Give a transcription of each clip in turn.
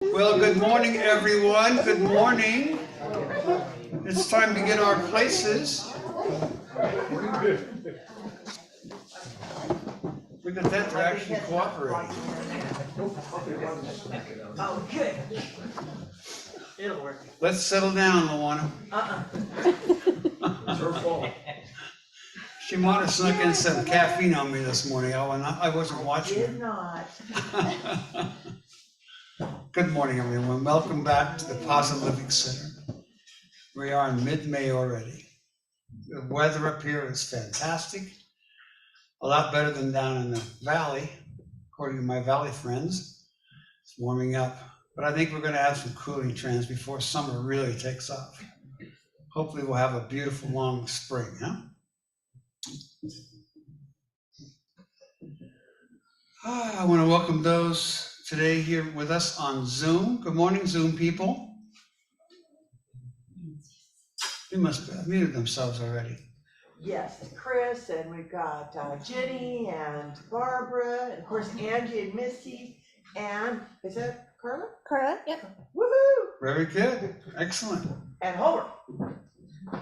Well, good morning, everyone. Good morning. It's time to get our places. Look at that, they're actually cooperating. Oh, good. It'll work. Let's settle down, Luana. It's her fault. She might have snuck in some caffeine on me this morning. I wasn't watching Did her. not. Good morning, everyone. Welcome back to the Positive Living Center. We are in mid-May already. The weather up here is fantastic. A lot better than down in the valley, according to my valley friends. It's warming up. But I think we're going to have some cooling trends before summer really takes off. Hopefully we'll have a beautiful long spring, huh? I want to welcome those today here with us on Zoom. Good morning, Zoom people. They must have muted themselves already. Yes, Chris, and we've got Jenny and Barbara, and of course Angie and Misty, and is that Carla? Carla, yep. Woohoo! Very good. Excellent. And Homer.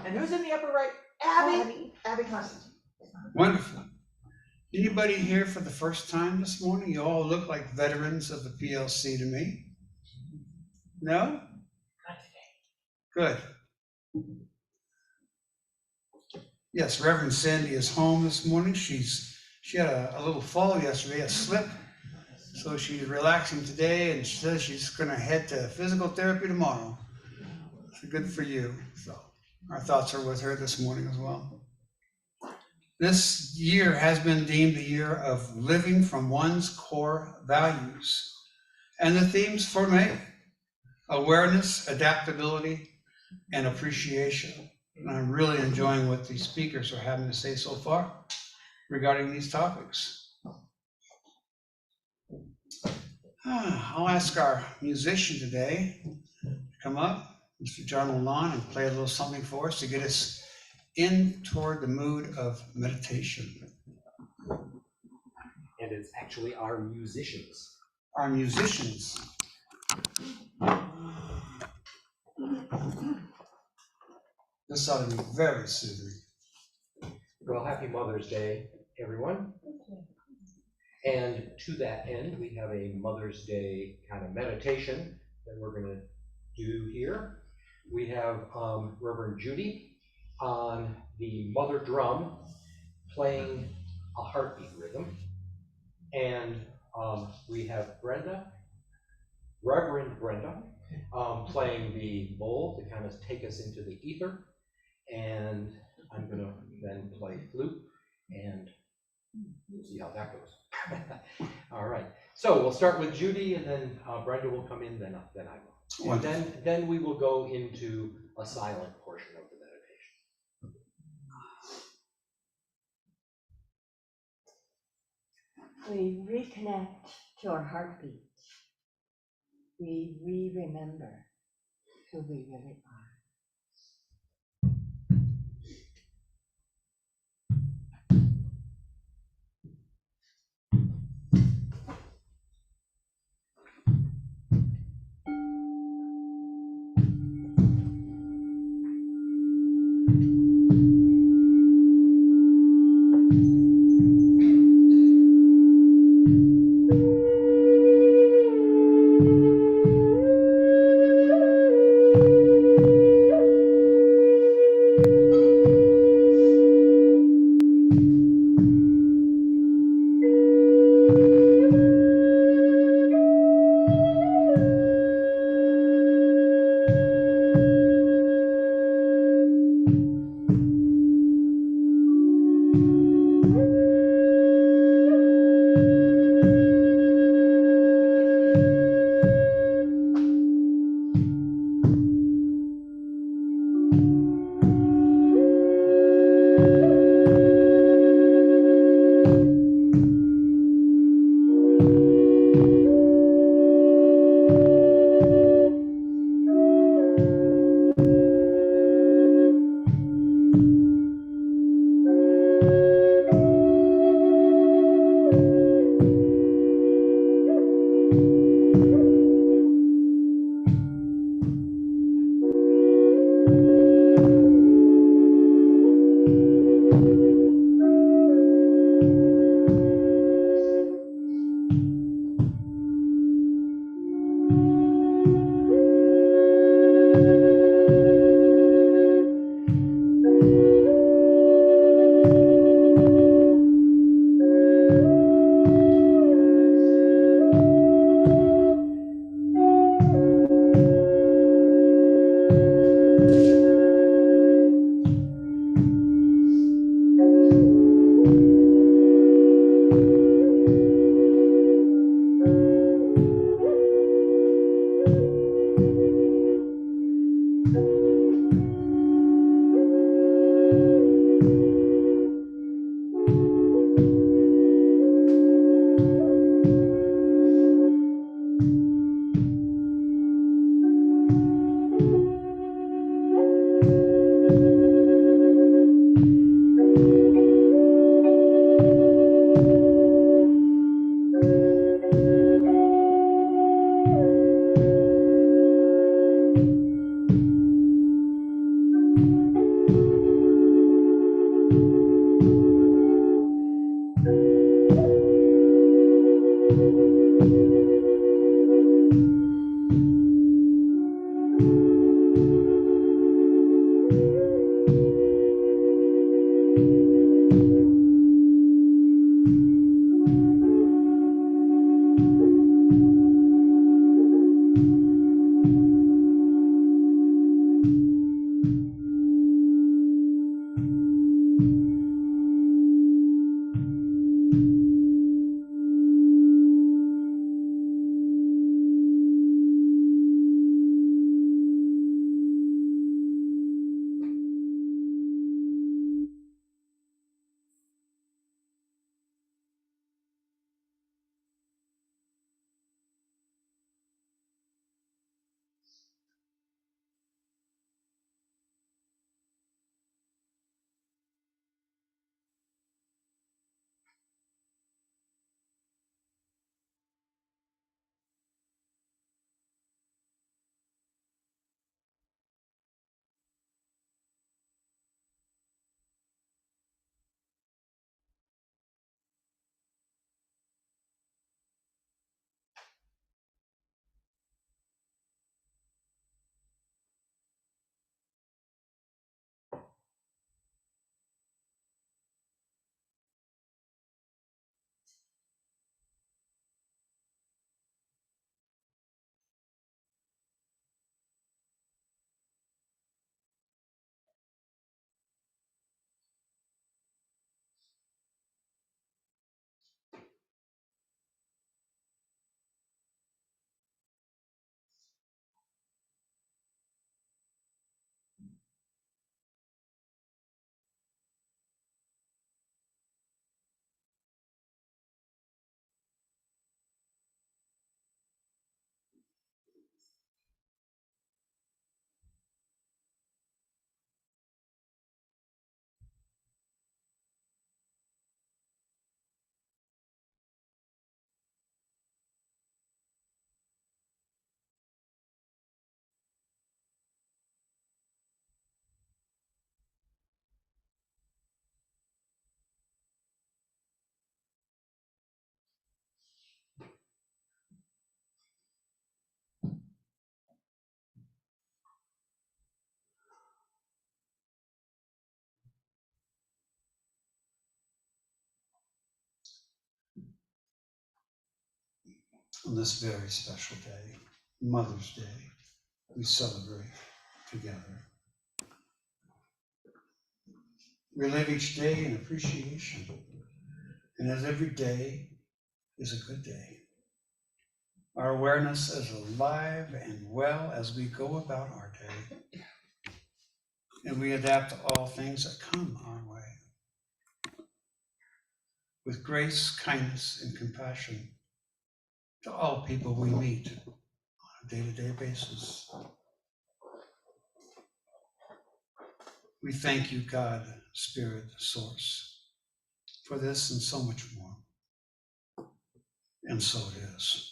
And who's in the upper right? Abby. Abby Constantine. Wonderful. Anybody here for the first time this morning? You all look like veterans of the PLC to me. No? Not today. Good. Yes, Reverend Sandy is home this morning. She had a little fall yesterday, a slip. So she's relaxing today, and she says she's going to head to physical therapy tomorrow. So good for you. So our thoughts are with her this morning as well. This year has been deemed the year of living from one's core values. And the themes for May: awareness, adaptability, and appreciation. And I'm really enjoying what these speakers are having to say so far regarding these topics. I'll ask our musician today to come up, Mr. John Lalonde, and play a little something for us to get us in toward the mood of meditation. And it's actually our musicians. Our musicians. This ought to be very soothing. Well, happy Mother's Day, everyone. And to that end, we have a Mother's Day kind of meditation that we're going to do here. We have Reverend Judy on the mother drum playing a heartbeat rhythm. And we have Reverend Brenda, playing the bowl to kind of take us into the ether. And I'm going to then play flute, and we'll see how that goes. All right. So we'll start with Judy, and then Brenda will come in, then I will. And then we will go into a silent portion of the meditation. We reconnect to our heartbeat. We remember who we really are. On this very special day, Mother's Day, we celebrate together. We live each day in appreciation, and as every day is a good day. Our awareness is alive and well as we go about our day, and we adapt to all things that come our way. With grace, kindness, and compassion to all people we meet on a day-to-day basis. We thank you, God, Spirit, Source, for this and so much more. And so it is.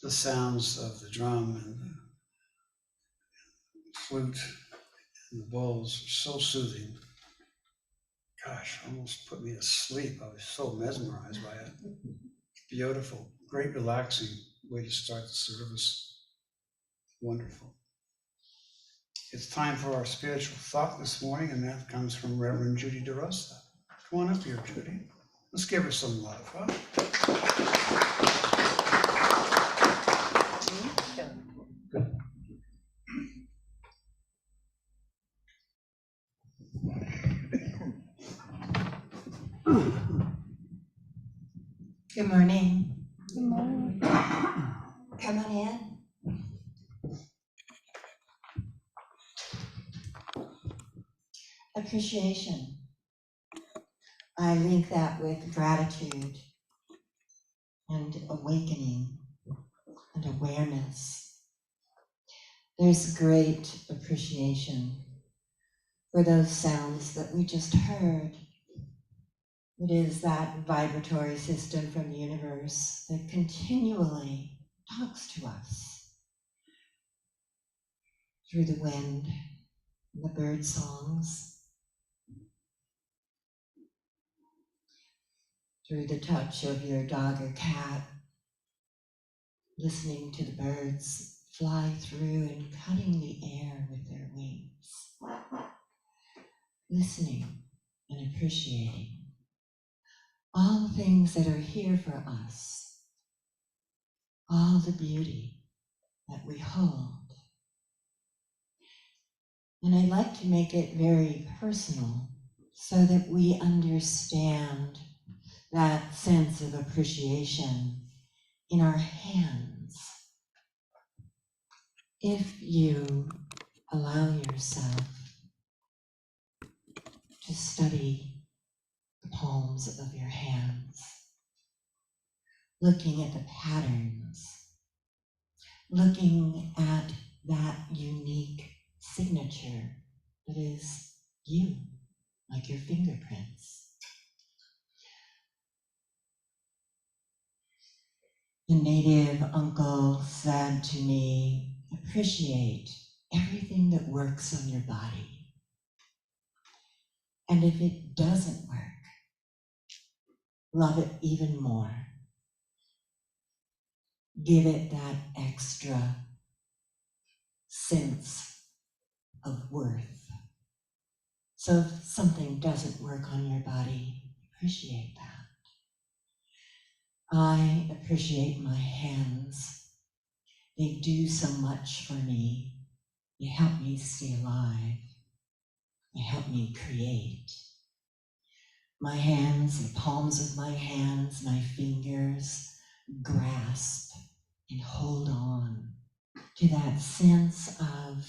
The sounds of the drum and the flute and the bowls are so soothing. gosh, almost put me to sleep. I was so mesmerized by it. Beautiful, great relaxing way to start the service. Wonderful. It's time for our spiritual thought this morning, and that comes from Reverend Judy DeRosa. Come on up here, Judy. Let's give her some love, huh? Good morning. Good morning. Come on in. Appreciation. I link that with gratitude and awakening and awareness. There's great appreciation for those sounds that we just heard. It is that vibratory system from the universe that continually talks to us through the wind, the bird songs, through the touch of your dog or cat, listening to the birds fly through and cutting the air with their wings, listening and appreciating all the things that are here for us, all the beauty that we hold. And I like to make it very personal so that we understand that sense of appreciation in our hands. If you allow yourself to study the palms of your hands, looking at the patterns, looking at that unique signature that is you, like your fingerprints. The native uncle said to me, appreciate everything that works on your body. And if it doesn't work, love it even more. Give it that extra sense of worth. So if something doesn't work on your body, appreciate that. I appreciate my hands. They do so much for me. They help me stay alive. They help me create. My hands, the palms of my hands, my fingers grasp and hold on to that sense of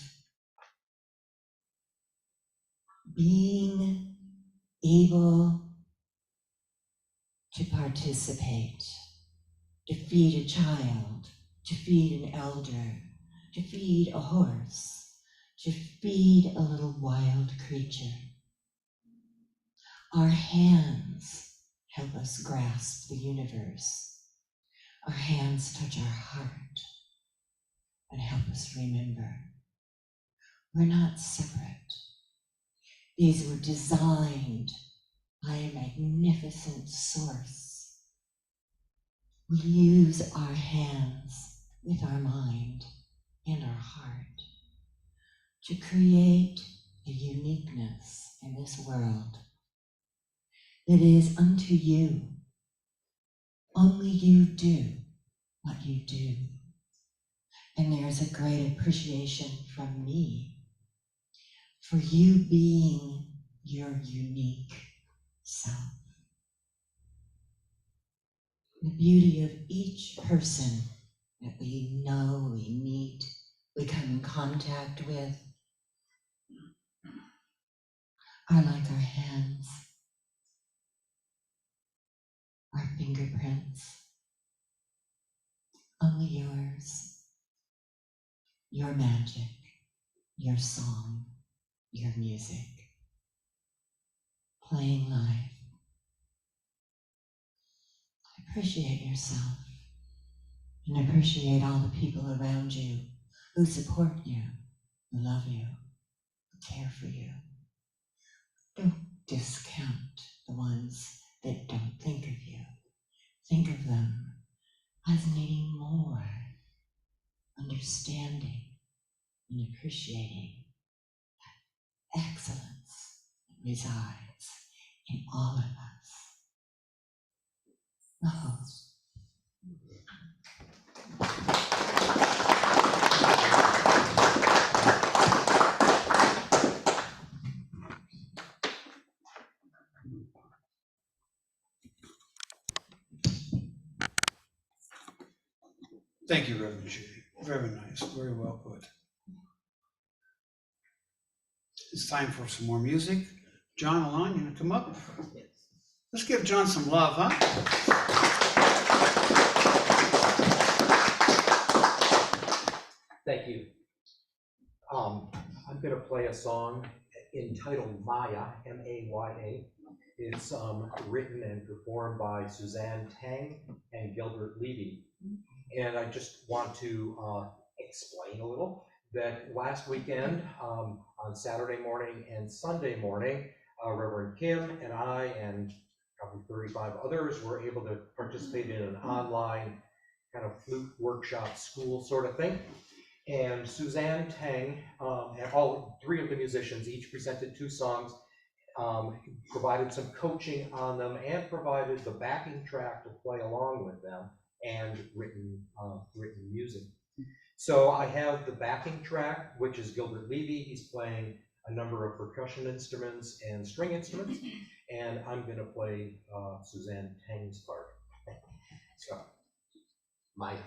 being able to participate, to feed a child, to feed an elder, to feed a horse, to feed a little wild creature. Our hands help us grasp the universe. Our hands touch our heart and help us remember we're not separate. These were designed by a magnificent source. We use our hands with our mind and our heart to create a uniqueness in this world that is unto you. Only you do what you do. And there's a great appreciation from me for you being your unique self. The beauty of each person that we know, we meet, we come in contact with are like our hands, our fingerprints, only yours, your magic, your song, your music, playing life. Appreciate yourself and appreciate all the people around you who support you, who love you, who care for you. Don't discount appreciating that excellence that resides in all of us. Oh. Thank you, Reverend Judy. Very nice, very well put. It's time for some more music. John, Alon, you gonna come up? Let's give John some love, huh? Thank you. I'm going to play a song entitled Maya, M-A-Y-A. It's written and performed by Suzanne Tang and Gilbert Levy. And I just want to explain a little that last weekend, on Saturday morning and Sunday morning, Reverend Kim and I and probably 35 others were able to participate in an online kind of flute workshop school sort of thing. And Suzanne Tang and all three of the musicians each presented 2 songs, provided some coaching on them, and provided the backing track to play along with them, and written music. So I have the backing track, which is Gilbert Levy. He's playing a number of percussion instruments and string instruments, and I'm going to play Suzanne Tang's part. So, Maya.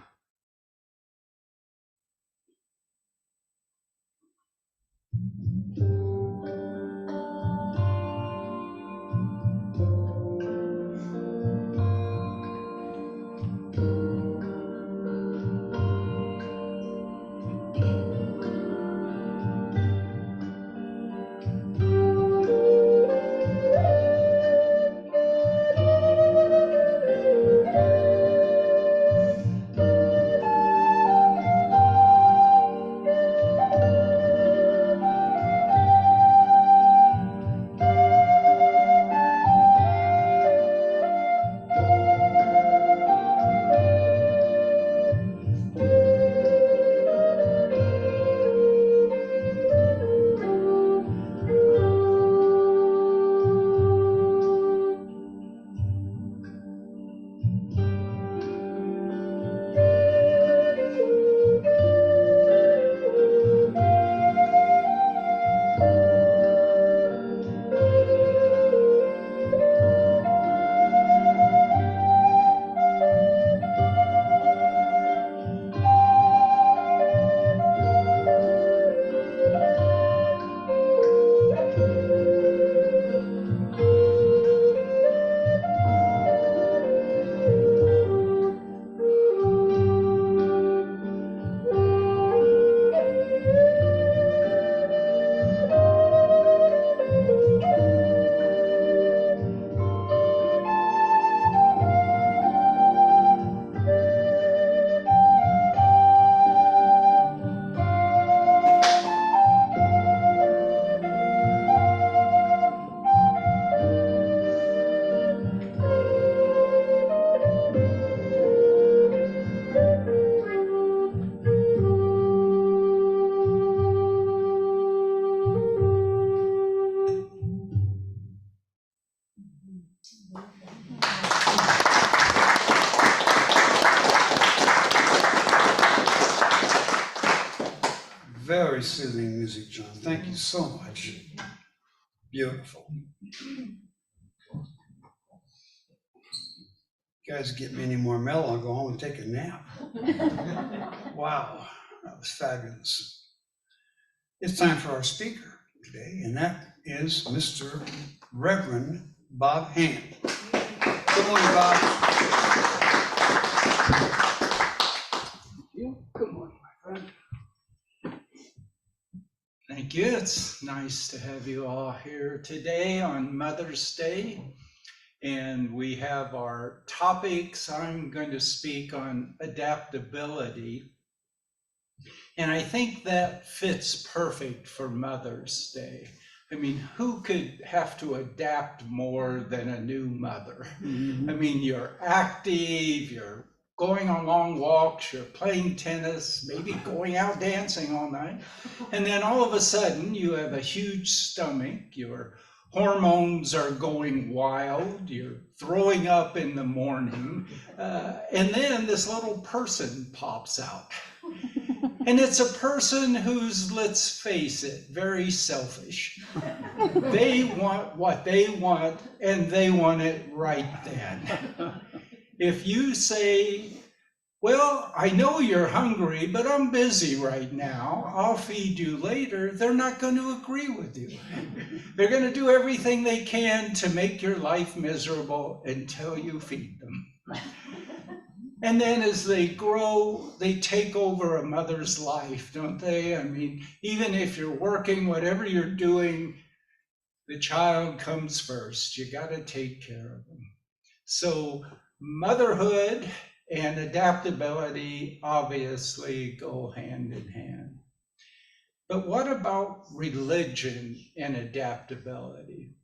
Very soothing music, John. Thank you so much. Beautiful. You guys get me any more mellow, I'll go home and take a nap. Wow, that was fabulous. It's time for our speaker today, and that is Mr. Reverend Bob Hand. Good morning, Bob. Good morning, my friend. Thank you. It's nice to have you all here today on Mother's Day. And we have our topics. I'm going to speak on adaptability. And I think that fits perfect for Mother's Day. I mean, who could have to adapt more than a new mother? I mean, you're active, you're going on long walks, you're playing tennis, maybe going out dancing all night. And then all of a sudden you have a huge stomach, your hormones are going wild, you're throwing up in the morning, and then this little person pops out. And it's a person who's, let's face it, very selfish. They want what they want, and they want it right then. If you say, well, I know you're hungry, but I'm busy right now, I'll feed you later, they're not going to agree with you. They're going to do everything they can to make your life miserable until you feed them. And then as they grow, they take over a mother's life, don't they? I mean, even if you're working, whatever you're doing, the child comes first. You got to take care of them. So motherhood and adaptability obviously go hand in hand. But what about religion and adaptability?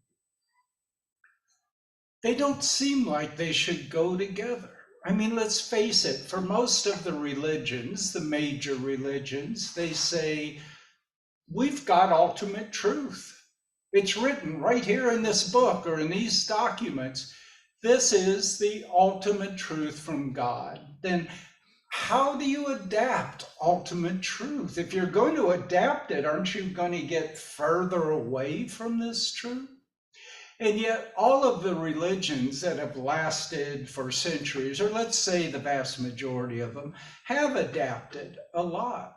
They don't seem like they should go together. I mean, let's face it, for most of the religions, the major religions, they say, we've got ultimate truth. It's written right here in this book or in these documents. This is the ultimate truth from God. Then how do you adapt ultimate truth? If you're going to adapt it, aren't you going to get further away from this truth? And yet all of the religions that have lasted for centuries, or let's say the vast majority of them, have adapted a lot.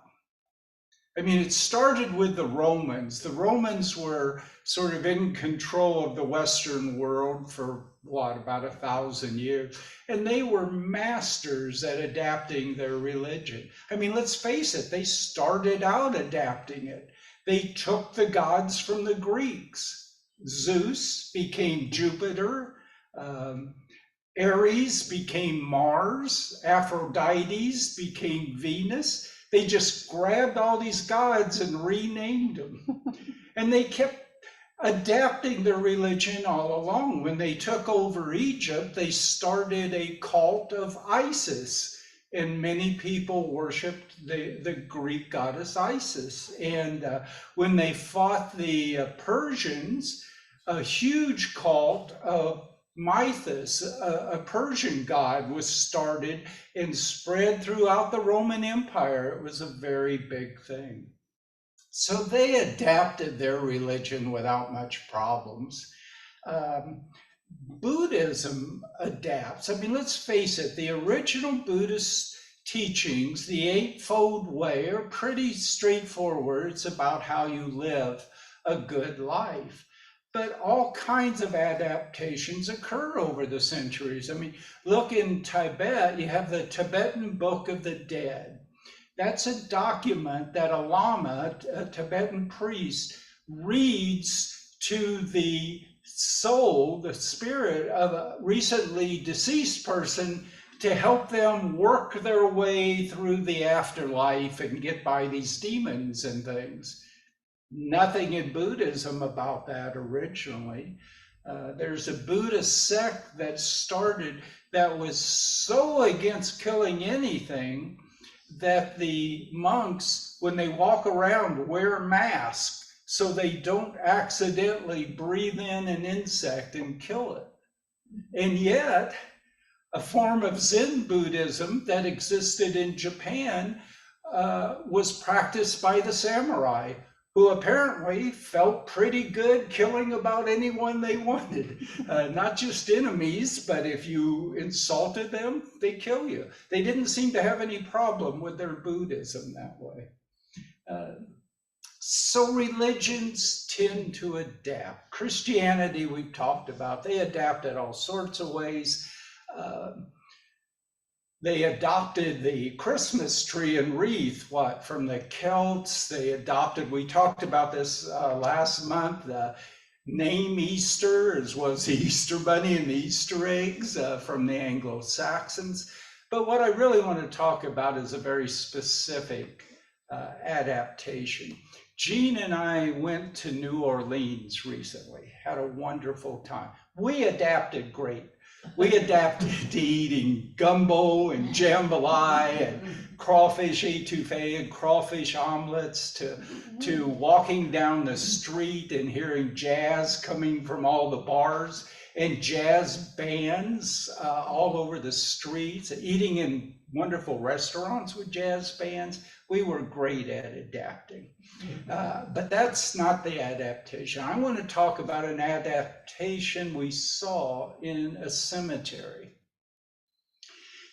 I mean, it started with the Romans. The Romans were sort of in control of the Western world for about 1,000 years. And they were masters at adapting their religion. I mean, let's face it, they started out adapting it. They took the gods from the Greeks. Zeus became Jupiter, Ares became Mars, Aphrodite became Venus. They just grabbed all these gods and renamed them. And they kept adapting their religion all along. When they took over Egypt, they started a cult of Isis. And many people worshiped the Greek goddess Isis. And when they fought the Persians, a huge cult of Mithras, a Persian god, was started and spread throughout the Roman Empire. It was a very big thing. So they adapted their religion without much problems. Buddhism adapts. I mean, let's face it, the original Buddhist teachings, the Eightfold Way, are pretty straightforward. It's about how you live a good life. But all kinds of adaptations occur over the centuries. I mean, look in Tibet, you have the Tibetan Book of the Dead. That's a document that a lama, a Tibetan priest, reads to the soul, the spirit of a recently deceased person to help them work their way through the afterlife and get by these demons and things. Nothing in Buddhism about that originally. There's a Buddhist sect that started that was so against killing anything that the monks, when they walk around, wear masks so they don't accidentally breathe in an insect and kill it. And yet, a form of Zen Buddhism that existed in Japan was practiced by the samurai, who apparently felt pretty good killing about anyone they wanted. Not just enemies, but if you insulted them, they kill you. They didn't seem to have any problem with their Buddhism that way. So religions tend to adapt. Christianity, we've talked about, they adapt in all sorts of ways. They adopted the Christmas tree and wreath, from the Celts. They adopted, we talked about this last month, the name Easter, as was the Easter bunny and the Easter eggs from the Anglo-Saxons. But what I really want to talk about is a very specific adaptation. Jean and I went to New Orleans recently, had a wonderful time. we adapted great. We adapted to eating gumbo and jambalaya and crawfish etouffee and crawfish omelets to walking down the street and hearing jazz coming from all the bars and jazz bands all over the streets, eating in wonderful restaurants with jazz bands. We were great at adapting. But that's not the adaptation. I want to talk about an adaptation we saw in a cemetery.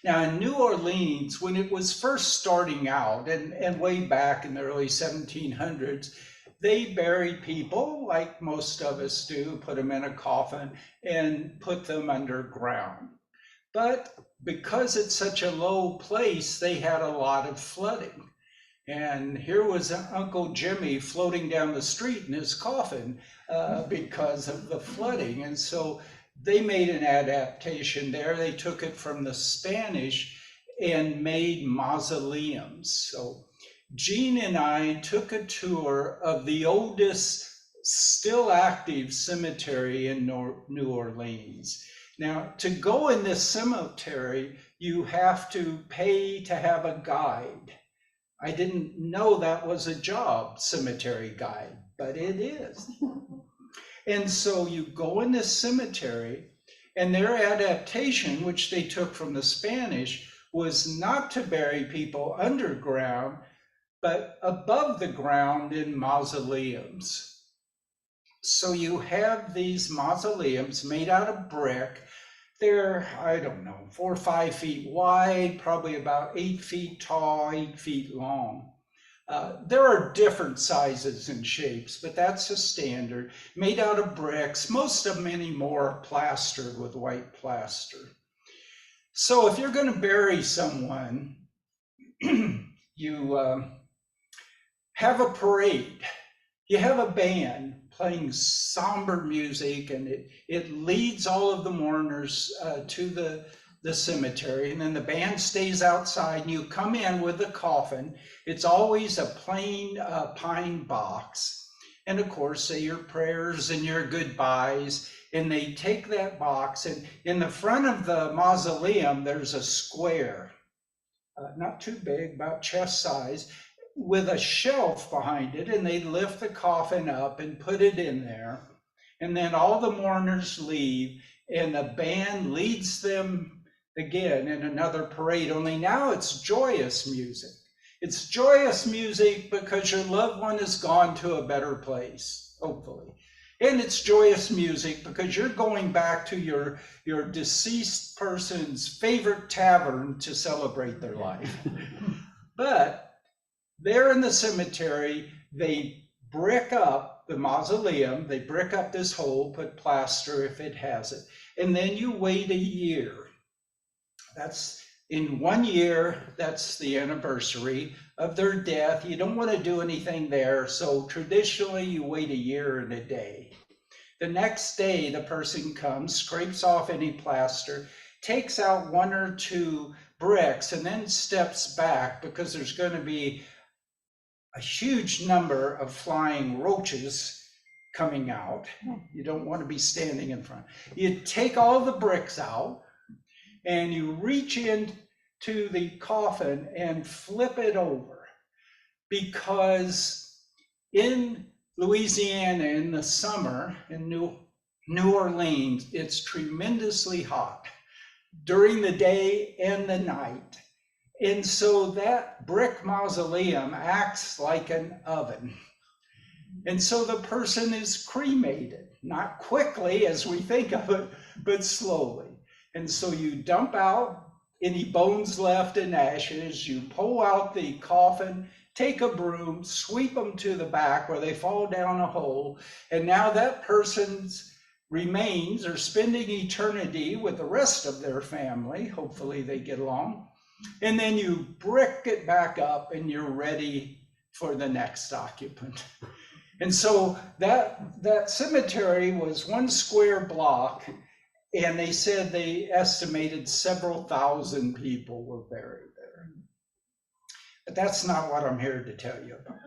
Now, in New Orleans, when it was first starting out, and way back in the early 1700s, they buried people like most of us do, put them in a coffin and put them underground. But because it's such a low place, they had a lot of flooding. And here was Uncle Jimmy floating down the street in his coffin because of the flooding. And so they made an adaptation there. They took it from the Spanish and made mausoleums. So Jean and I took a tour of the oldest still active cemetery in New Orleans. Now, to go in this cemetery, you have to pay to have a guide. I didn't know that was a job, cemetery guide, but it is. And so you go in this cemetery, and their adaptation, which they took from the Spanish, was not to bury people underground, but above the ground in mausoleums. So you have these mausoleums made out of brick. They're, I don't know, 4 or 5 feet wide, probably about 8 feet tall, 8 feet long. There are different sizes and shapes, but that's a standard, made out of bricks, most of them anymore plastered with white plaster. So if you're going to bury someone, you have a parade, you have a band playing somber music, and it leads all of the mourners to the cemetery, and then the band stays outside, and you come in with the coffin. It's always a plain pine box, and of course say your prayers and your goodbyes, and they take that box, and in the front of the mausoleum there's a square, not too big, about chest size, with a shelf behind it, and they lift the coffin up and put it in there, and then all the mourners leave, and the band leads them again in another parade, only now it's joyous music. It's joyous music because your loved one has gone to a better place, hopefully. And it's joyous music because you're going back to your deceased person's favorite tavern to celebrate their life. But there in the cemetery, they brick up the mausoleum, they brick up this hole, put plaster if it has it, and then you wait a year. That's in 1 year, that's the anniversary of their death. You don't want to do anything there, so traditionally you wait a year and a day. The next day, the person comes, scrapes off any plaster, takes out 1 or 2 bricks, and then steps back because there's going to be a huge number of flying roaches coming out. You don't want to be standing in front. You take all the bricks out and you reach into the coffin and flip it over, because in Louisiana in the summer, in New Orleans, it's tremendously hot during the day and the night. And so that brick mausoleum acts like an oven. And so the person is cremated, not quickly as we think of it, but slowly. And so you dump out any bones left and ashes, you pull out the coffin, take a broom, sweep them to the back where they fall down a hole, and now that person's remains are spending eternity with the rest of their family. Hopefully they get along. And then you brick it back up and you're ready for the next occupant. And so that cemetery was 1 square block, and they said they estimated several thousand people were buried there. But that's not what I'm here to tell you about.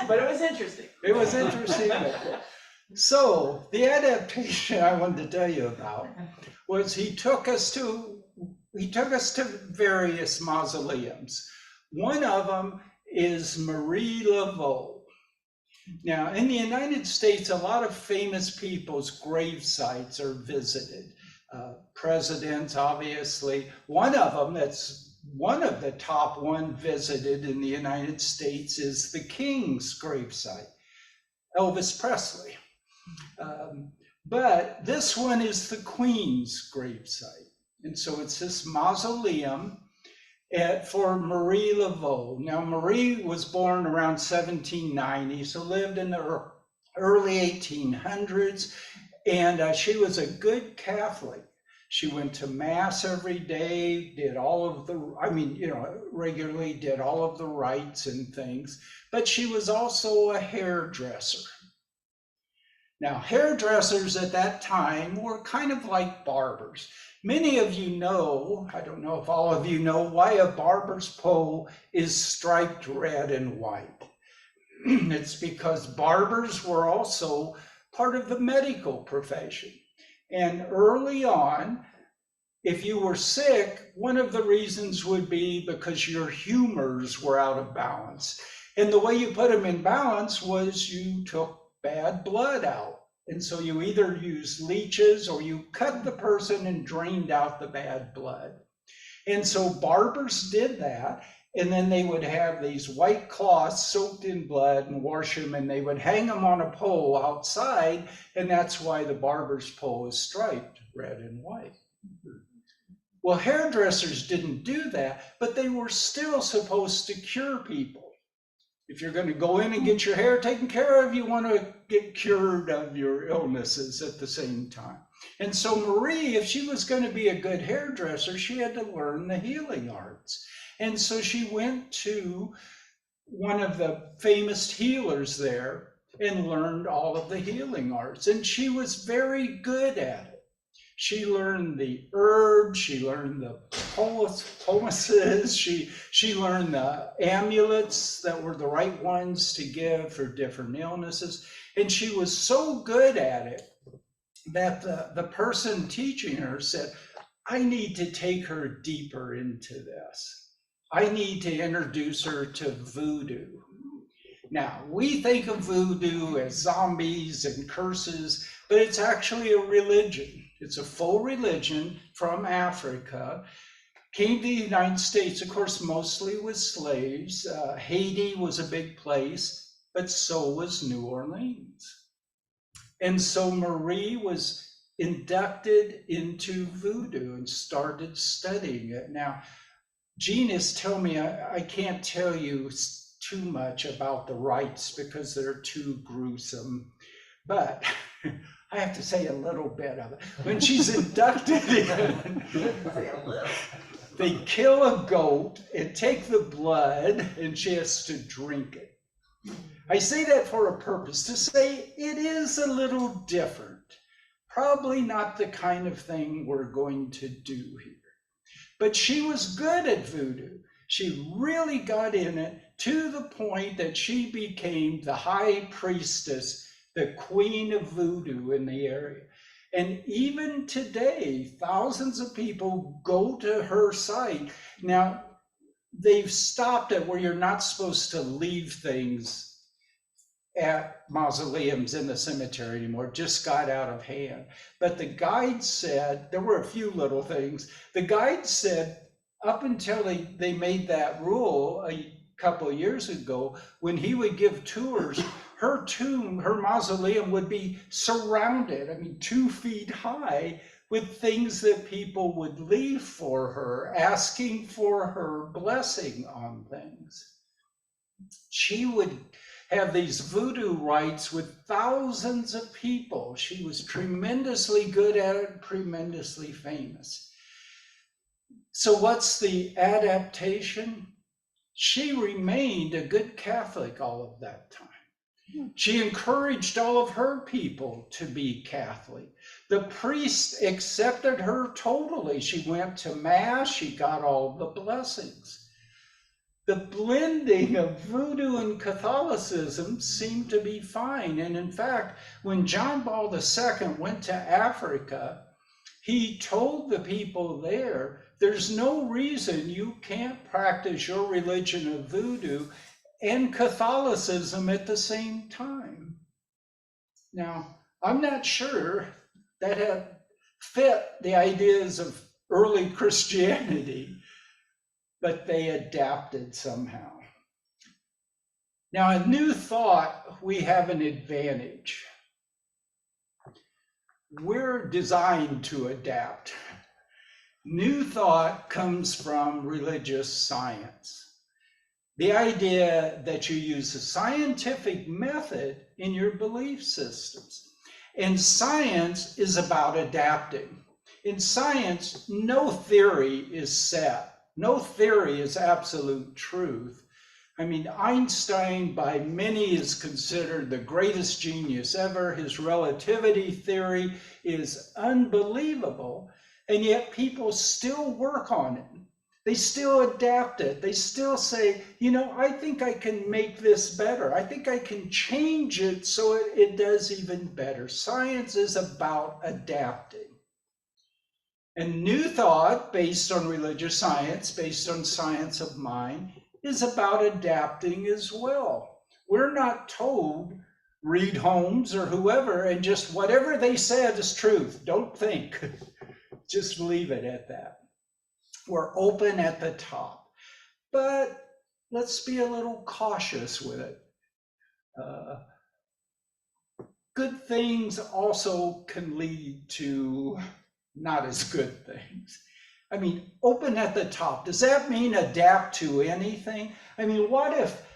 But it was interesting. It was interesting. So the adaptation I wanted to tell you about was he took us to various mausoleums. One of them is Marie Laveau. Now, in the United States, a lot of famous people's grave sites are visited. Presidents, obviously. One of them that's one of the top one visited in the United States is the King's gravesite, Elvis Presley. But this one is the Queen's gravesite. And so it's this mausoleum for Marie Laveau. Now, Marie was born around 1790, so lived in the early 1800s, and she was a good Catholic. She went to Mass every day, did all of the, regularly did all of the rites and things, but she was also a hairdresser. Now, hairdressers at that time were kind of like barbers. Many of you know, I don't know if all of you know, why a barber's pole is striped red and white. It's because barbers were also part of the medical profession. And early on, if you were sick, one of the reasons would be because your humors were out of balance. And the way you put them in balance was you took bad blood out. And so you either used leeches or you cut the person and drained out the bad blood. And so barbers did that. And then they would have these white cloths soaked in blood and wash them, and they would hang them on a pole outside. And that's why the barber's pole is striped red and white. Well, hairdressers didn't do that, but they were still supposed to cure people. If you're going to go in and get your hair taken care of, you want to get cured of your illnesses at the same time. And so Marie, if she was going to be a good hairdresser, she had to learn the healing arts. And so she went to one of the famous healers there and learned all of the healing arts. And she was very good at it. She learned the herbs, she learned the poultices, she learned the amulets that were the right ones to give for different illnesses. And she was so good at it that the person teaching her said, I need to take her deeper into this. I need to introduce her to voodoo. Now, we think of voodoo as zombies and curses, but it's actually a religion. It's a full religion from Africa, came to the United States, of course, mostly with slaves. Haiti was a big place, but so was New Orleans. And so Marie was inducted into voodoo and started studying it. Now, Genius told me I can't tell you too much about the rites because they're too gruesome, but I have to say a little bit of it. When she's inducted in, they kill a goat and take the blood, and she has to drink it. I say that for a purpose, to say it is a little different. Probably not the kind of thing we're going to do here. But she was good at voodoo. She really got in it to the point that she became the high priestess, the queen of voodoo in the area. And even today, thousands of people go to her site. Now, they've stopped it where you're not supposed to leave things at mausoleums in the cemetery anymore. It just got out of hand. But the guide said, there were a few little things. The guide said, up until they made that rule a couple of years ago, when he would give tours, her tomb, her mausoleum would be surrounded, 2 feet high, with things that people would leave for her, asking for her blessing on things. She would have these voodoo rites with thousands of people. She was tremendously good at it, tremendously famous. So what's the adaptation? She remained a good Catholic all of that time. She encouraged all of her people to be Catholic. The priest accepted her totally. She went to Mass, she got all the blessings. the blending of voodoo and Catholicism seemed to be fine. And in fact, when John Paul II went to Africa, he told the people there, there's no reason you can't practice your religion of voodoo and Catholicism at the same time. Now, I'm not sure that had fit the ideas of early Christianity, but they adapted somehow. Now, in New Thought, we have an advantage. We're designed to adapt. New Thought comes from religious science. The idea that you use a scientific method in your belief systems. And science is about adapting. In science, no theory is set. No theory is absolute truth. I mean, Einstein, by many, is considered the greatest genius ever. His relativity theory is unbelievable, and yet people still work on it. They still adapt it. They still say, you know, I think I can make this better. I think I can change it so it does even better. Science is about adapting. And New Thought, based on religious science, based on science of mind, is about adapting as well. We're not told, read Holmes or whoever, and just whatever they said is truth. Don't think. Just leave it at that. We're open at the top. But let's be a little cautious with it. Good things also can lead to not as good things. I mean, open at the top. Does that mean adapt to anything? I mean, what if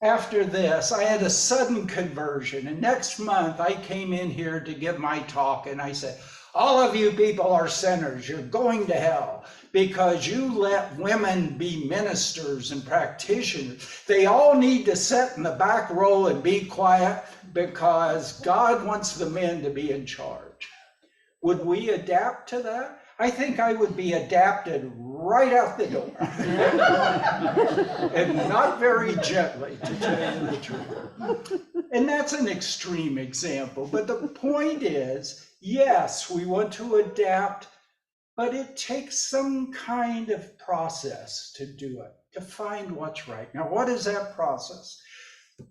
after this I had a sudden conversion and next month I came in here to give my talk and I said, all of you people are sinners. You're going to hell because you let women be ministers and practitioners. They all need to sit in the back row and be quiet because God wants the men to be in charge. Would we adapt to that? I think I would be adapted right out the door. And not very gently, to tell you the truth. And that's an extreme example. But the point is, yes, we want to adapt, but it takes some kind of process to do it, to find what's right. Now, what is that process?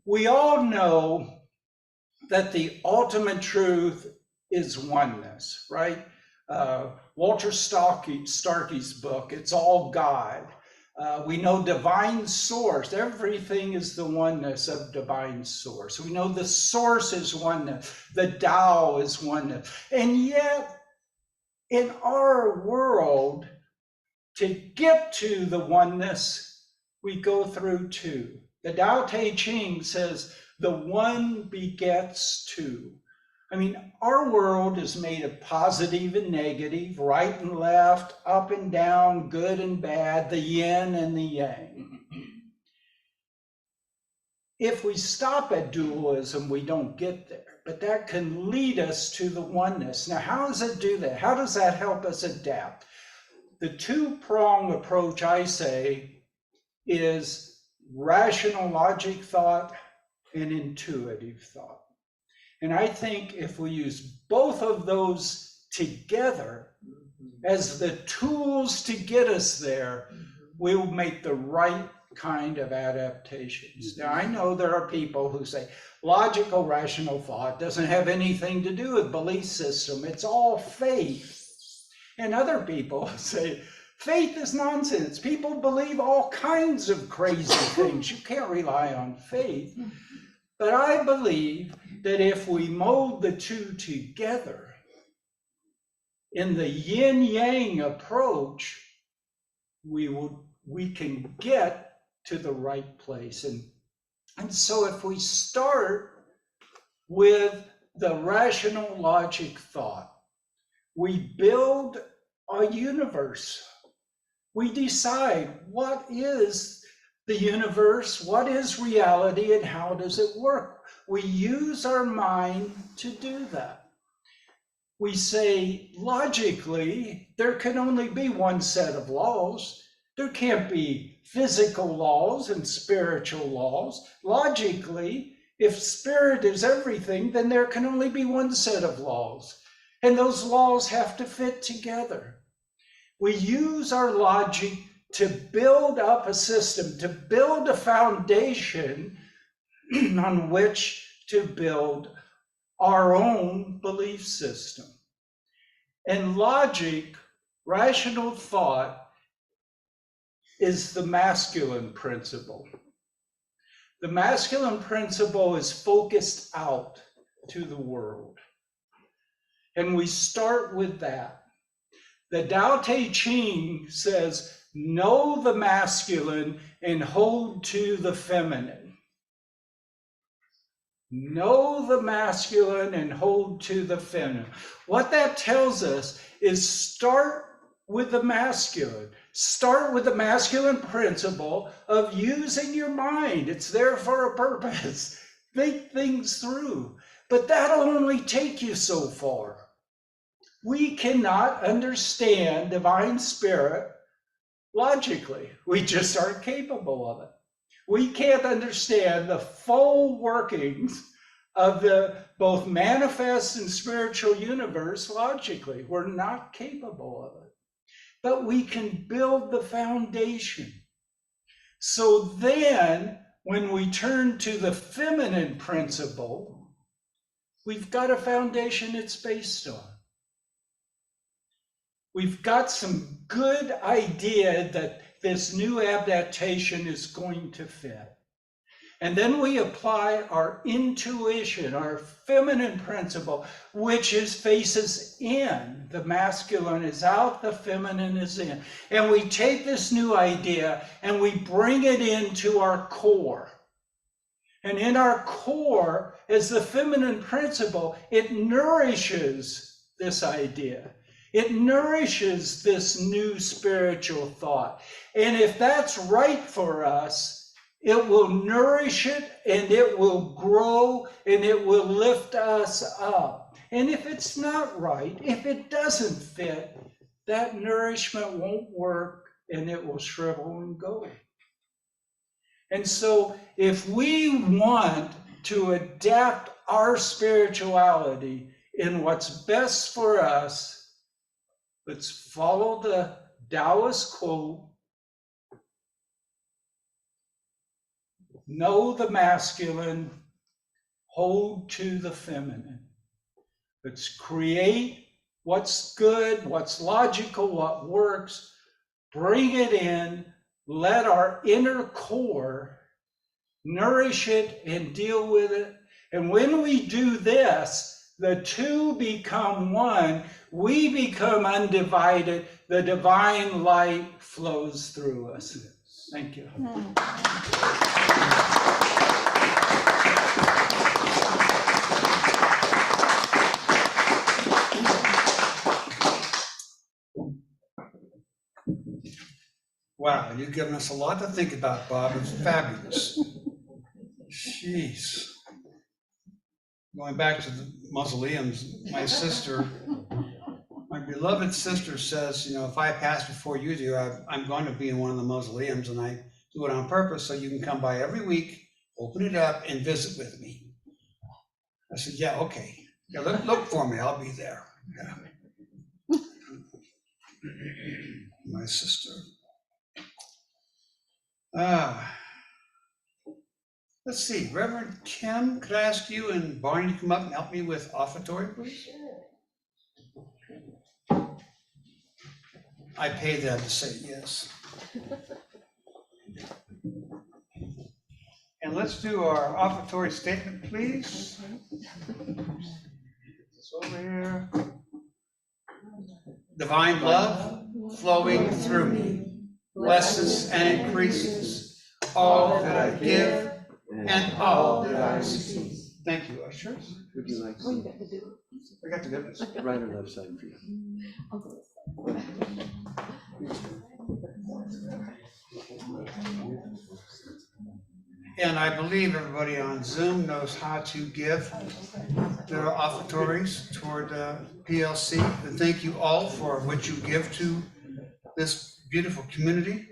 We all know that the ultimate truth is oneness, right? Walter Starkey's book, It's All God. We know divine source. Everything is the oneness of divine source. We know the source is oneness. The Tao is oneness. And yet, in our world, to get to the oneness, we go through two. The Tao Te Ching says, the one begets two. I mean, our world is made of positive and negative, right and left, up and down, good and bad, the yin and the yang. If we stop at dualism, we don't get there, but that can lead us to the oneness. Now, how does it do that? How does that help us adapt? The two-pronged approach, I say, is rational logic thought and intuitive thought. And I think if we use both of those together as the tools to get us there, we'll make the right kind of adaptations. Now, I know there are people who say logical, rational thought doesn't have anything to do with belief system. It's all faith. And other people say faith is nonsense. People believe all kinds of crazy things. You can't rely on faith. But I believe that if we mold the two together in the yin-yang approach, we can get to the right place. And so if we start with the rational logic thought, we build a universe. We decide what is the universe, what is reality, and how does it work? We use our mind to do that. We say, logically, there can only be one set of laws. There can't be physical laws and spiritual laws. Logically, if spirit is everything, then there can only be one set of laws. And those laws have to fit together. We use our logic to build up a system, to build a foundation on which to build our own belief system. And logic, rational thought, is the masculine principle. The masculine principle is focused out to the world. And we start with that. The Tao Te Ching says, know the masculine and hold to the feminine. Know the masculine and hold to the feminine. What that tells us is start with the masculine. Start with the masculine principle of using your mind. It's there for a purpose. Think things through. But that'll only take you so far. We cannot understand divine spirit logically. We just aren't capable of it. We can't understand the full workings of the both manifest and spiritual universe logically. We're not capable of it. But we can build the foundation. So then, when we turn to the feminine principle, we've got a foundation it's based on. We've got some good idea that this new adaptation is going to fit. And then we apply our intuition, our feminine principle, which faces in. The masculine is out, the feminine is in. And we take this new idea and we bring it into our core. And in our core, as the feminine principle, it nourishes this idea. It nourishes this new spiritual thought. And if that's right for us, it will nourish it and it will grow and it will lift us up. And if it's not right, if it doesn't fit, that nourishment won't work and it will shrivel and go. And so if we want to adapt our spirituality in what's best for us, let's follow the Taoist quote, know the masculine, hold to the feminine. Let's create what's good, what's logical, what works, bring it in, let our inner core nourish it and deal with it. And when we do this, the two become one, we become undivided, the divine light flows through us. Thank you. Wow, you've given us a lot to think about, Bob. It's fabulous. Jeez. Going back to the mausoleums, my sister, my beloved sister says, you know, if I pass before you do, I'm going to be in one of the mausoleums, and I do it on purpose so you can come by every week, open it up, and visit with me. I said, yeah, okay. Yeah, look for me, I'll be there. Yeah. My sister. Let's see, Reverend Kim, could I ask you and Barney to come up and help me with offertory, please? I pay them to say yes. And let's do our offertory statement, please. It's over here. Divine love flowing through me blesses and increases all that I give and all that I receive. Thank you, ushers. Would you like Oh, you some got to do I got to do this. right or left side for you? And I believe everybody on Zoom knows how to give their offertories toward PLC. And thank you all for what you give to this beautiful community.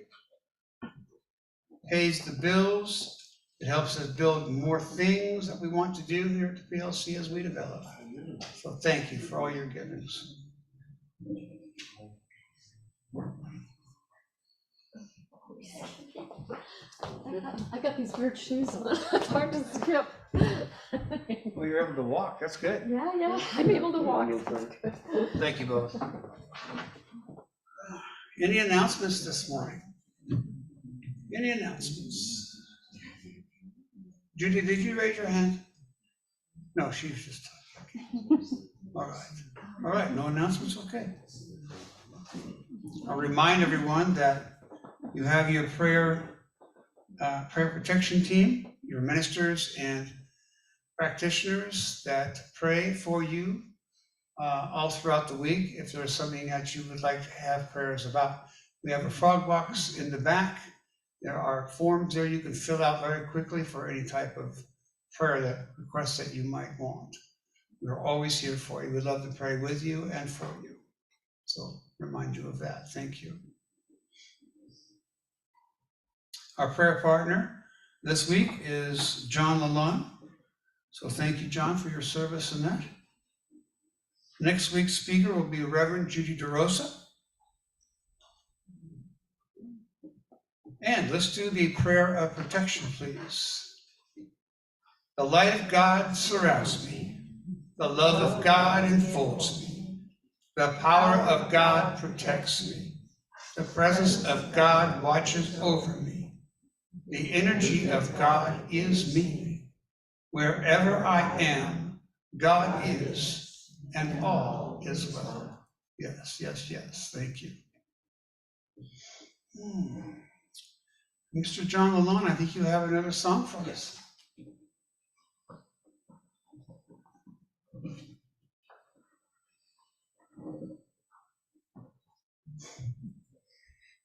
pays the bills. It helps us build more things that we want to do here at the PLC as we develop. So thank you for all your givings. I got these weird shoes on. It's hard to skip. Well, you're able to walk. That's good. Yeah, I'm able to walk. Thank you both. Any announcements this morning? Any announcements? Judy, did you raise your hand? No, she was just talking. All right, no announcements, okay. I'll remind everyone that you have your prayer protection team, your ministers and practitioners that pray for you all throughout the week. If there's something that you would like to have prayers about, we have a frog box in the back. There are forms there you can fill out very quickly for any type of prayer request that you might want. We're always here for you. We'd love to pray with you and for you. So remind you of that. Thank you. Our prayer partner this week is John Lalonde. So thank you, John, for your service in that. Next week's speaker will be Reverend Judy DeRosa. And let's do the prayer of protection, please. The light of God surrounds me. The love of God enfolds me. The power of God protects me. The presence of God watches over me. The energy of God is me. Wherever I am, God is, and all is well. Yes, yes, yes. Thank you. Mr. John Lalonde, I think you have another song for us.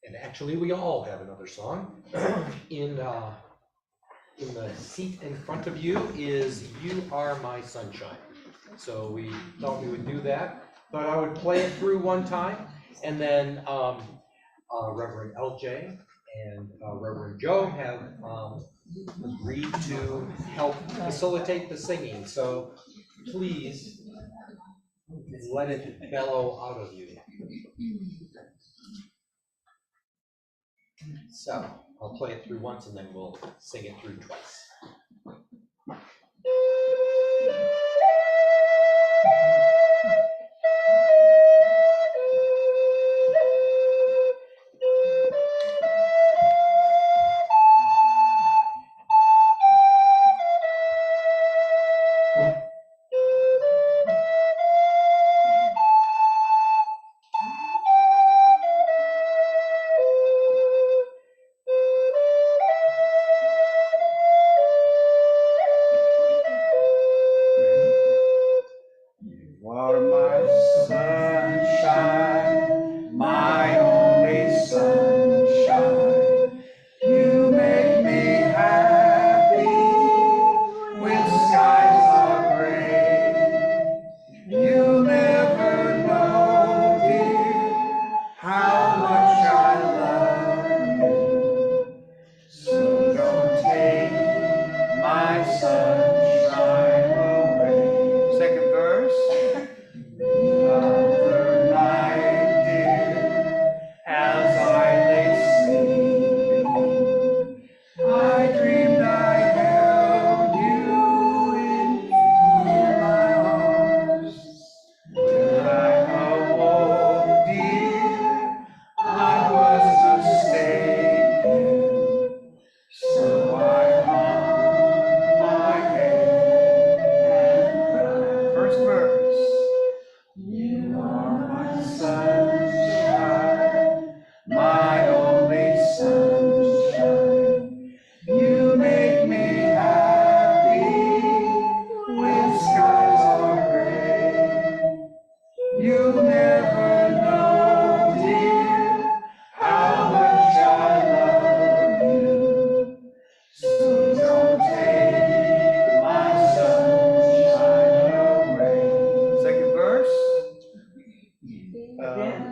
And actually, we all have another song. In the seat in front of you is You Are My Sunshine. So we thought we would do that. Thought I would play it through one time, and then Reverend LJ and Reverend Joe have agreed to help facilitate the singing. So please let it bellow out of you. So I'll play it through once and then we'll sing it through twice.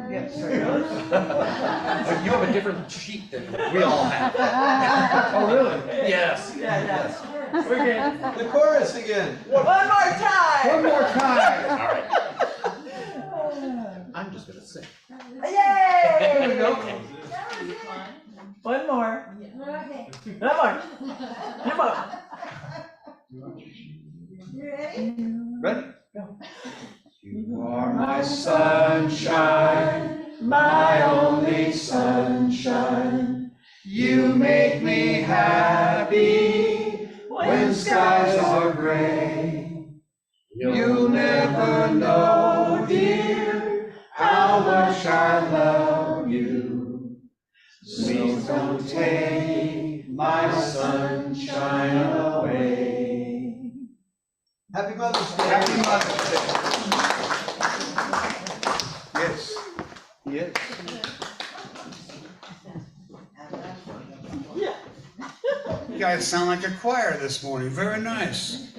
Yeah, sorry. You have a different sheet than we all have. Oh, really? Yes. Yeah. We're good. The chorus again. One more time. One more time. All right. I'm just gonna sing. Yay! There we go. One more. One more. You ready? Ready? You are my sunshine, my only sunshine. You make me happy when skies are gray. You'll never know, dear, how much I love you. Please don't take my sunshine away. Happy Mother's Day. Happy Mother's Day. Yes. Yes. You guys sound like a choir this morning. Very nice.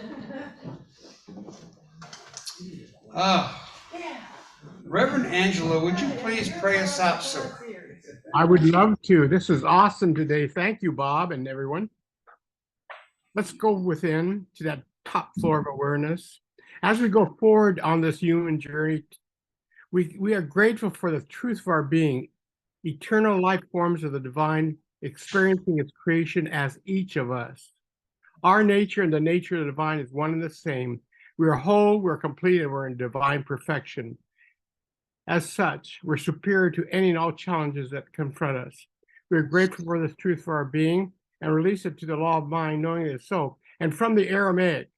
Reverend Angela, would you please pray us out, sir? I would love to. This is awesome today. Thank you, Bob, and everyone. Let's go within to that top floor of awareness. As we go forward on this human journey, we are grateful for the truth of our being, eternal life forms of the divine, experiencing its creation as each of us. Our nature and the nature of the divine is one and the same. We are whole, we're complete, and we're in divine perfection. As such, we're superior to any and all challenges that confront us. We are grateful for this truth for our being and release it to the law of mind, knowing it is so. And from the Aramaic,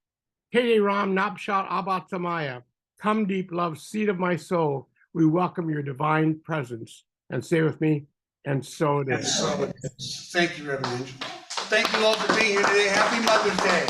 Kede Ram Napshat Abat Samaya, come deep love, seed of my soul, we welcome your divine presence. And say with me, and so it is. And so it is. Thank you, Reverend Angela. Thank you all for being here today. Happy Mother's Day.